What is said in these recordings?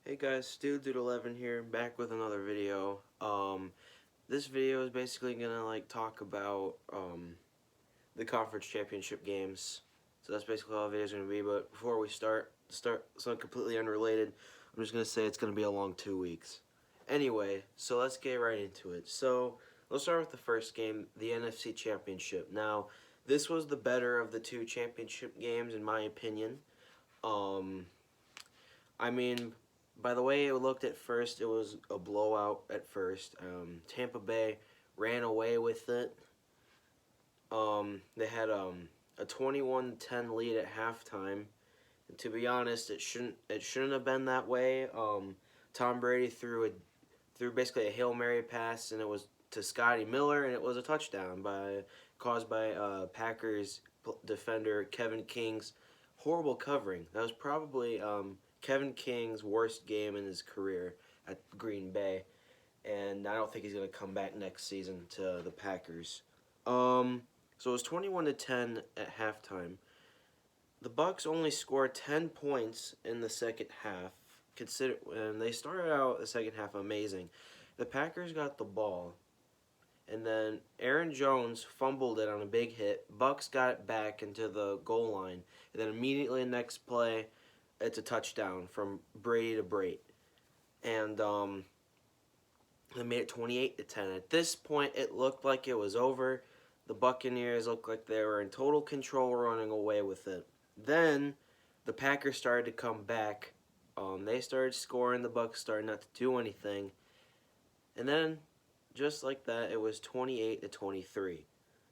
Hey guys, Dude11 here, back with another video. This video is basically gonna talk about the conference championship games. So that's basically all the video is gonna be. But before we start something completely unrelated. I'm just gonna say it's gonna be a long 2 weeks. Anyway, so let's get right into it. So let's start with the first game, the NFC Championship. Now, this was the better of the two championship games in my opinion. Um, I mean, by the way it looked at first, it was a blowout at first. Tampa Bay ran away with it. They had a 21-10 lead at halftime. And to be honest, it shouldn't have been that way. Tom Brady threw basically a Hail Mary pass, and it was to Scotty Miller, and it was a touchdown caused by Packers defender Kevin King's horrible covering. That was probably Kevin King's worst game in his career at Green Bay, and I don't think he's gonna come back next season to the Packers. So it was 21-10 at halftime. The Bucks only scored 10 points in the second half. And they started out the second half amazing. The Packers got the ball, and then Aaron Jones fumbled it on a big hit. Bucks got it back into the goal line, and then immediately the next play, it's a touchdown from Brady to Brate, and they made it 28-10. At this point, it looked like it was over. The Buccaneers looked like they were in total control, running away with it. Then the Packers started to come back. They started scoring. The Bucks started not to do anything, and then just like that, it was 28-23.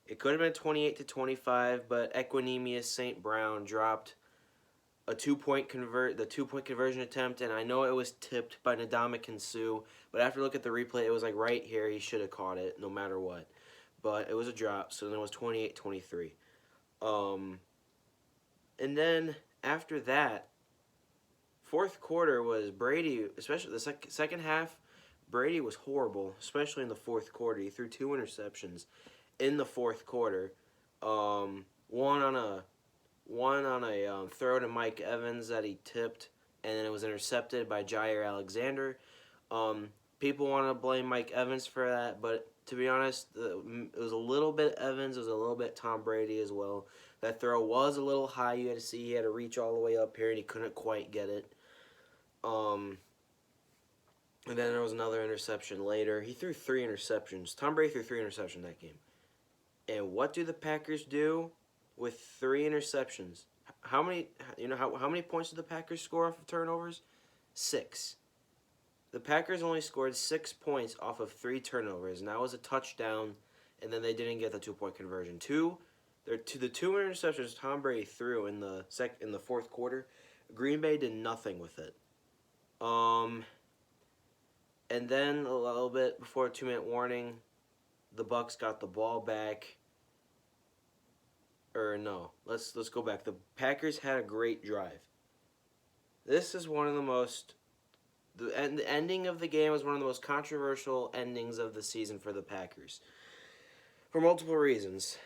It could have been 28-25, but Equanimous St. Brown dropped the two-point conversion attempt, and I know it was tipped by Ndamukong Suh, but after look at the replay, it was like right here. He should have caught it no matter what, but it was a drop, so then it was 28-23. And then after that, fourth quarter was Brady, especially the second half. Brady was horrible, especially in the fourth quarter. He threw two interceptions in the fourth quarter. One on a throw to Mike Evans that he tipped, and then it was intercepted by Jair Alexander. People want to blame Mike Evans for that, but to be honest, it was a little bit Evans, it was a little bit Tom Brady as well. That throw was a little high. You had to see he had to reach all the way up here, and he couldn't quite get it. And then there was another interception later. He threw three interceptions. Tom Brady threw three interceptions that game. And what do the Packers do with three interceptions? How many points did the Packers score off of turnovers? 6. The Packers only scored 6 points off of 3 turnovers, and that was a touchdown, and then they didn't get the 2-point conversion. The two interceptions Tom Brady threw in the fourth quarter, Green Bay did nothing with it. And then a little bit before a 2-minute warning, the Bucks got the ball back. Or no, let's go back. The Packers had a great drive. This is one of the most. The ending of the game was one of the most controversial endings of the season for the Packers, for multiple reasons.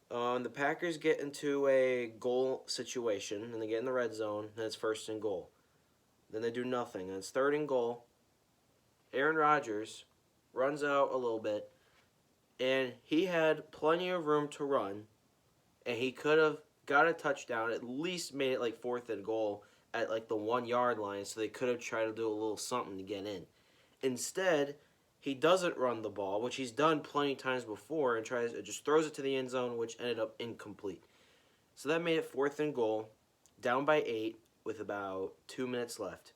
The Packers get into a goal situation, and they get in the red zone, and it's first and goal. Then they do nothing, and it's third and goal. Aaron Rodgers runs out a little bit, and he had plenty of room to run, and he could have got a touchdown, at least made it like fourth and goal at like the 1-yard line, so they could have tried to do a little something to get in. Instead, he doesn't run the ball, which he's done plenty of times before, and just throws it to the end zone, which ended up incomplete. So that made it fourth and goal, down by 8 with about 2 minutes left.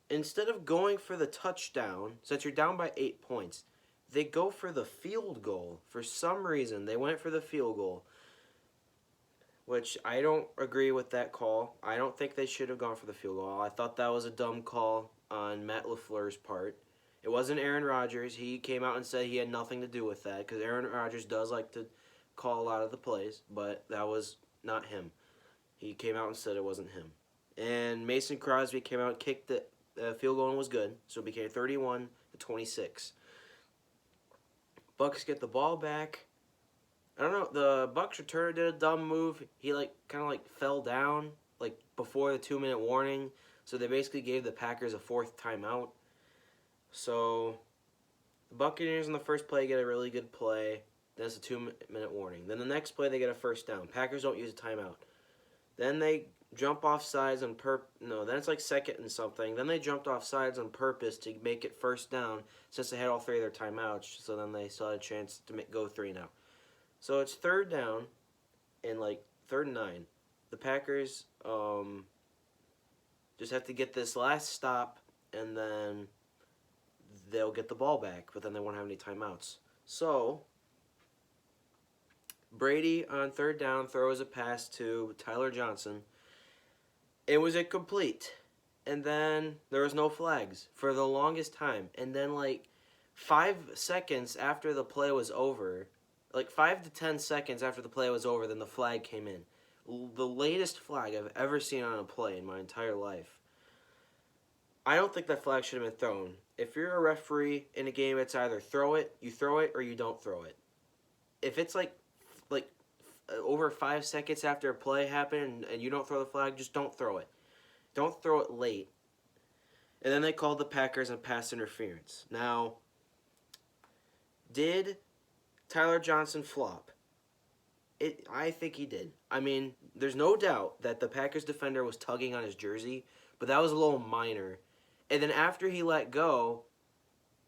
Instead of going for the touchdown, since you're down by 8 points, they go for the field goal. For some reason, they went for the field goal, which I don't agree with that call. I don't think they should have gone for the field goal. I thought that was a dumb call on Matt LaFleur's part. It wasn't Aaron Rodgers. He came out and said he had nothing to do with that, because Aaron Rodgers does like to call a lot of the plays, but that was not him. He came out and said it wasn't him. And Mason Crosby came out and kicked the field goal and was good, so it became 31-26. Bucks get the ball back. I don't know, the Bucks returner did a dumb move. He kind of fell down before the 2-minute warning. So they basically gave the Packers a fourth timeout. So the Buccaneers in the first play get a really good play. Then it's a 2-minute warning. Then the next play they get a first down. Packers don't use a timeout. Then they jump off sides on then it's like second and something. Then they jumped off sides on purpose to make it first down since they had all three of their timeouts. So then they still had a chance to go 3 now. So it's third down and like 3rd and 9. The Packers just have to get this last stop and then they'll get the ball back, but then they won't have any timeouts. So Brady on 3rd down throws a pass to Tyler Johnson. It was incomplete. And then there was no flags for the longest time. And then like 5 seconds after the play was over, like 5 to 10 seconds after the play was over, then the flag came in. The latest flag I've ever seen on a play in my entire life. I don't think that flag should have been thrown. If you're a referee in a game, it's either you throw it, or you don't throw it. If it's like over 5 seconds after a play happened and you don't throw the flag, just don't throw it. Don't throw it late. And then they called the Packers on pass interference. Now, did Tyler Johnson flop? I think he did. I mean, there's no doubt that the Packers defender was tugging on his jersey, but that was a little minor. And then after he let go,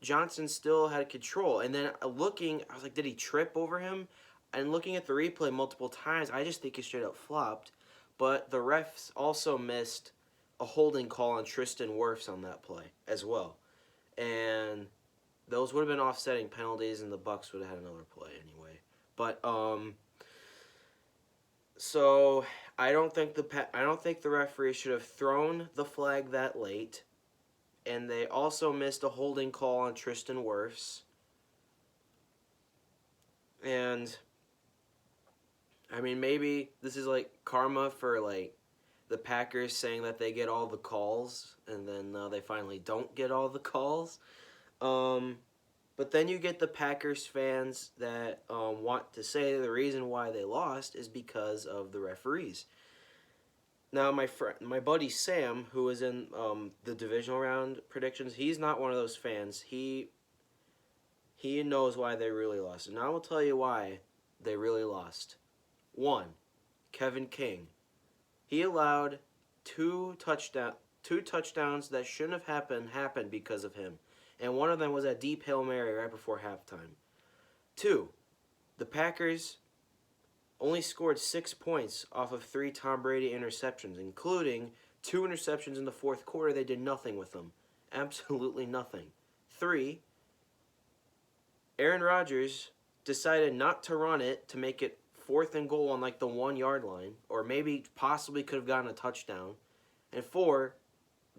Johnson still had control. And then I was like, did he trip over him? And looking at the replay multiple times, I just think he straight up flopped. But the refs also missed a holding call on Tristan Wirfs on that play as well. And those would have been offsetting penalties, and the Bucs would have had another play anyway. But so I don't think the referee should have thrown the flag that late. And they also missed a holding call on Tristan Wirfs. And I mean, maybe this is like karma for like the Packers saying that they get all the calls, and then they finally don't get all the calls. But then you get the Packers fans that want to say the reason why they lost is because of the referees. Now, my buddy Sam, who was in the divisional round predictions, he's not one of those fans. He knows why they really lost. And I will tell you why they really lost. 1, Kevin King. He allowed two touchdowns that shouldn't have happened because of him. And one of them was a deep Hail Mary right before halftime. 2, the Packers only scored 6 points off of 3 Tom Brady interceptions, including 2 interceptions in the fourth quarter. They did nothing with them. Absolutely nothing. 3, Aaron Rodgers decided not to run it to make it 4th and goal on like the 1-yard line, or maybe possibly could have gotten a touchdown. And 4,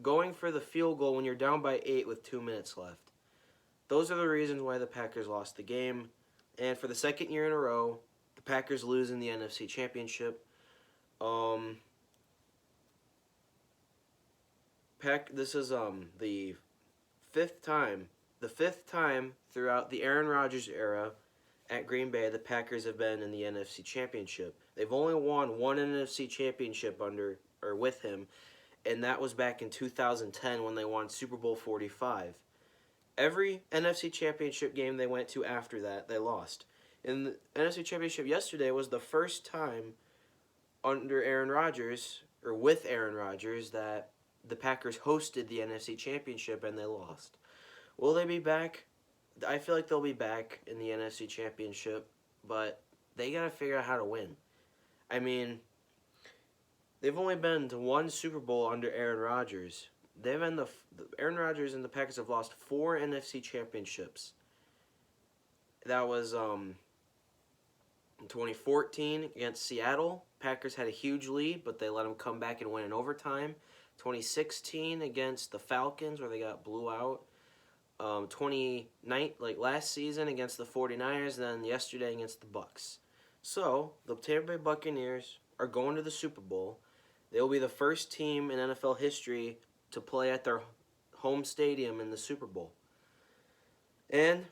going for the field goal when you're down by 8 with 2 minutes left. Those are the reasons why the Packers lost the game. And for the second year in a row, the Packers lose in the NFC Championship. This is the fifth time throughout the Aaron Rodgers era at Green Bay the Packers have been in the NFC Championship. They've only won one NFC Championship with him, and that was back in 2010 when they won Super Bowl 45. Every NFC Championship game they went to after that, they lost. And the NFC Championship yesterday was the first time under Aaron Rodgers, or with Aaron Rodgers, that the Packers hosted the NFC Championship and they lost. Will they be back? I feel like they'll be back in the NFC Championship, but they got to figure out how to win. I mean, they've only been to one Super Bowl under Aaron Rodgers. Aaron Rodgers and the Packers have lost 4 NFC Championships. That was in 2014 against Seattle. Packers had a huge lead, but they let them come back and win in overtime. 2016 against the Falcons, where they got blew out. 2019, like last season against the 49ers, and then yesterday against the Bucs. So, the Tampa Bay Buccaneers are going to the Super Bowl. They will be the first team in NFL history to play at their home stadium in the Super Bowl. And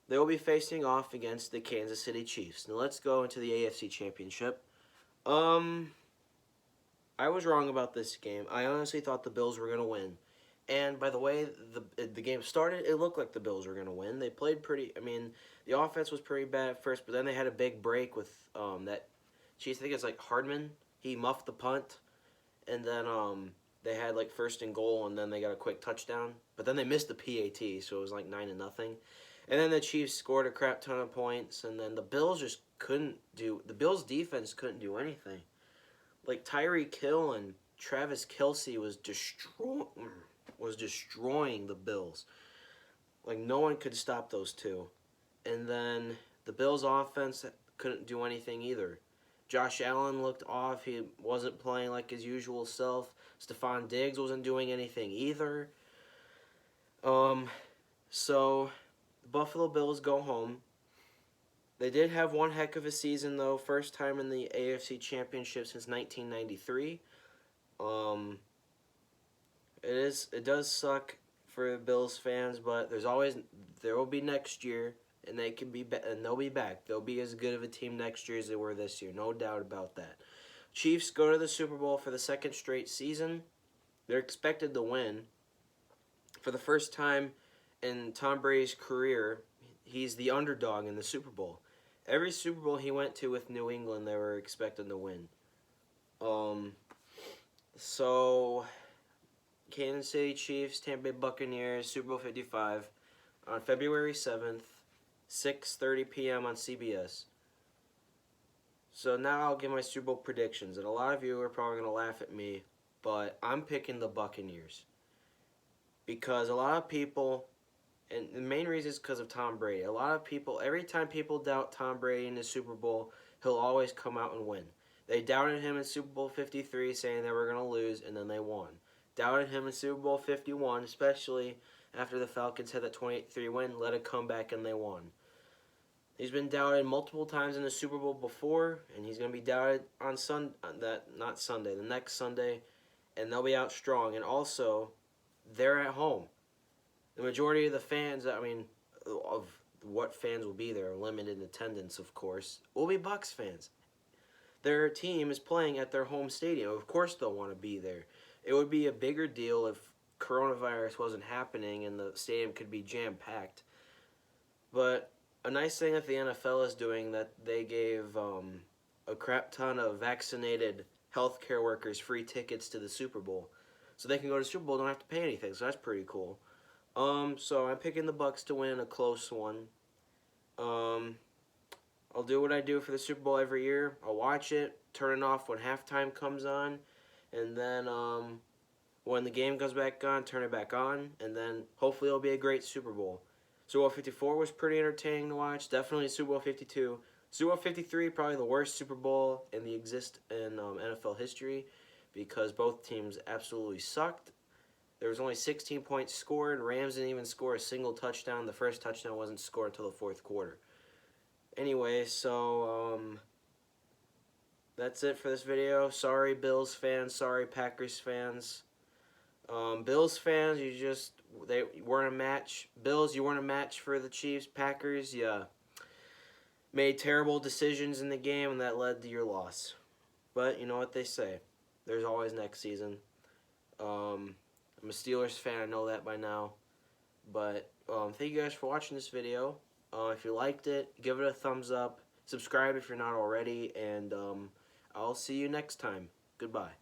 they will be facing off against the Kansas City Chiefs. Now let's go into the AFC Championship. I was wrong about this game. I honestly thought the Bills were going to win. And by the way the game started, it looked like the Bills were going to win. They played pretty. I mean, the offense was pretty bad at first, but then they had a big break with that. Geez, I think it's like Hardman. He muffed the punt, and then they had like 1st and goal, and then they got a quick touchdown. But then they missed the PAT, so it was like 9-0. And then the Chiefs scored a crap ton of points, and then the Bills just couldn't do. The Bills defense couldn't do anything. Like Tyreek Hill and Travis Kelce was destroying the Bills. Like no one could stop those two. And then the Bills offense couldn't do anything either. Josh Allen looked off. He wasn't playing like his usual self. Stephon Diggs wasn't doing anything either. So the Buffalo Bills go home. They did have one heck of a season though. First time in the AFC Championships since 1993. It does suck for Bills fans, but there will be next year, and they'll be back. They'll be as good of a team next year as they were this year, no doubt about that. Chiefs go to the Super Bowl for the 2nd straight season. They're expected to win. For the first time in Tom Brady's career, he's the underdog in the Super Bowl. Every Super Bowl he went to with New England, they were expected to win. So Kansas City Chiefs, Tampa Bay Buccaneers, Super Bowl 55 on February 7th, 6:30 p.m. on CBS. So now I'll give my Super Bowl predictions, and a lot of you are probably going to laugh at me, but I'm picking the Buccaneers. Because a lot of people, and the main reason is because of Tom Brady. A lot of people, every time people doubt Tom Brady in the Super Bowl, he'll always come out and win. They doubted him in Super Bowl 53, saying they were going to lose, and then they won. Doubted him in Super Bowl 51, especially after the Falcons had that 28-3 win, let it come back, and they won. He's been doubted multiple times in the Super Bowl before, and he's going to be doubted on the next Sunday, and they'll be out strong. And also, they're at home. The majority of the fans, of what fans will be there, limited attendance, of course, will be Bucs fans. Their team is playing at their home stadium. Of course they'll want to be there. It would be a bigger deal if coronavirus wasn't happening and the stadium could be jam-packed. But a nice thing that the NFL is doing, that they gave a crap ton of vaccinated healthcare workers free tickets to the Super Bowl. So they can go to the Super Bowl, don't have to pay anything. So that's pretty cool. So I'm picking the Bucs to win a close one. I'll do what I do for the Super Bowl every year. I'll watch it, turn it off when halftime comes on, and then when the game goes back on, turn it back on, and then hopefully it'll be a great Super Bowl. Super Bowl 54 was pretty entertaining to watch. Definitely Super Bowl 52. Super Bowl 53, probably the worst Super Bowl in NFL history, because both teams absolutely sucked. There was only 16 points scored. Rams didn't even score a single touchdown. The first touchdown wasn't scored until the 4th quarter. Anyway, so that's it for this video. Sorry, Bills fans. Sorry, Packers fans. Bills fans, they weren't a match. Bills, you weren't a match for the Chiefs. Packers, you made terrible decisions in the game, and that led to your loss. But you know what they say. There's always next season. I'm a Steelers fan. I know that by now. But thank you guys for watching this video. If you liked it, give it a thumbs up. Subscribe if you're not already. And I'll see you next time. Goodbye.